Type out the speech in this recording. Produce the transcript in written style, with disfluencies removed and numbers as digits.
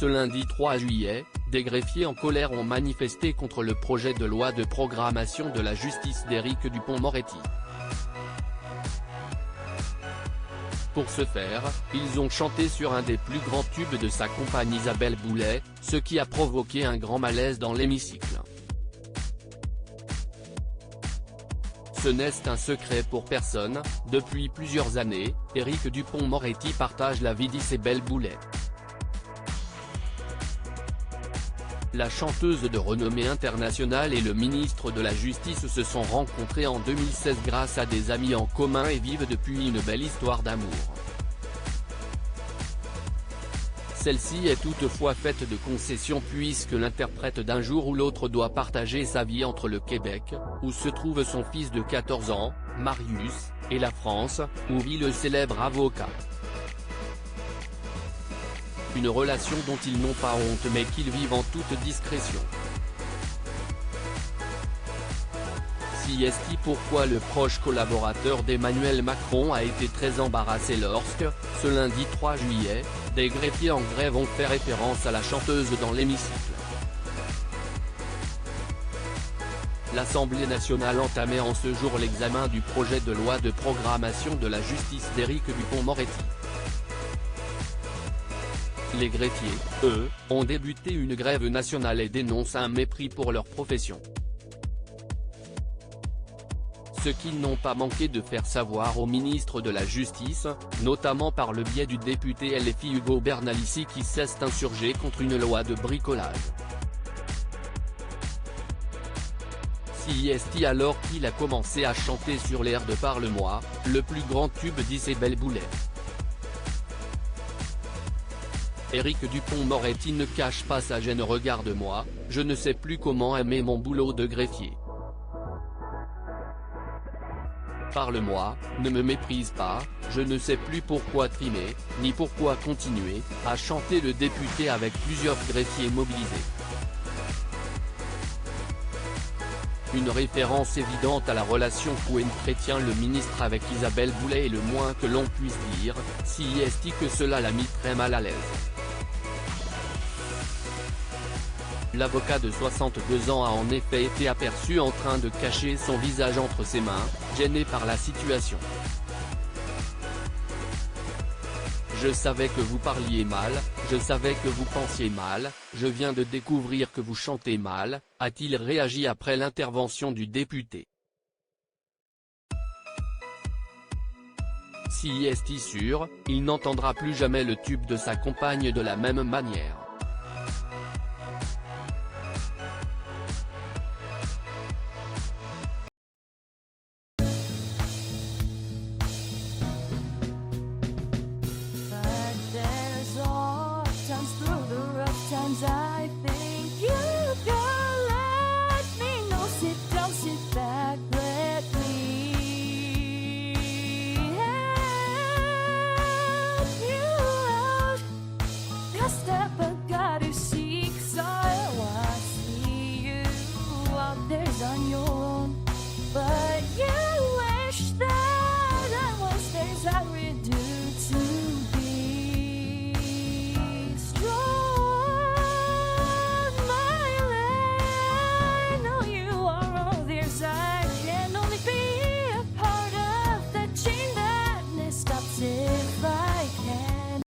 Ce lundi 3 juillet, des greffiers en colère ont manifesté contre le projet de loi de programmation de la justice d'Éric Dupond-Moretti. Pour ce faire, ils ont chanté sur un des plus grands tubes de sa compagne Isabelle Boulet, ce qui a provoqué un grand malaise dans l'hémicycle. Ce n'est un secret pour personne, depuis plusieurs années, Éric Dupond-Moretti partage la vie d'Isabelle Boulet. La chanteuse de renommée internationale et le ministre de la Justice se sont rencontrés en 2016 grâce à des amis en commun et vivent depuis une belle histoire d'amour. Celle-ci est toutefois faite de concessions puisque l'interprète d'un jour ou l'autre doit partager sa vie entre le Québec, où se trouve son fils de 14 ans, Marius, et la France, où vit le célèbre avocat. Une relation dont ils n'ont pas honte mais qu'ils vivent en toute discrétion. CST Pourquoi le proche collaborateur d'Emmanuel Macron a été très embarrassé lorsque, ce lundi 3 juillet, des greffiers en grève ont fait référence à la chanteuse dans l'hémicycle. L'Assemblée nationale entamait en ce jour l'examen du projet de loi de programmation de la justice d'Éric Dupond-Moretti. Les greffiers, eux, ont débuté une grève nationale et dénoncent un mépris pour leur profession. Ce qu'ils n'ont pas manqué de faire savoir au ministre de la Justice, notamment par le biais du député LFI Ugo Bernalicis qui s'est insurgé contre une loi de bricolage. CST alors qu'il a commencé à chanter sur l'air de Parle-moi, le plus grand tube d'Isabelle Boulet. Éric Dupond-Moretti ne cache pas sa gêne. Regarde-moi, je ne sais plus comment aimer mon boulot de greffier. Parle-moi, ne me méprise pas, je ne sais plus pourquoi trimer, ni pourquoi continuer, a chanté le député avec plusieurs greffiers mobilisés. Une référence évidente à la relation Cohen-Chrétien. Le ministre avec Isabelle Boulet est le moins que l'on puisse dire, CST que cela l'a mis très mal à l'aise. L'avocat de 62 ans a en effet été aperçu en train de cacher son visage entre ses mains, gêné par la situation. Je savais que vous parliez mal, je savais que vous pensiez mal, je viens de découvrir que vous chantez mal, a-t-il réagi après l'intervention du député. CST sûr, il n'entendra plus jamais le tube de sa compagne de la même manière.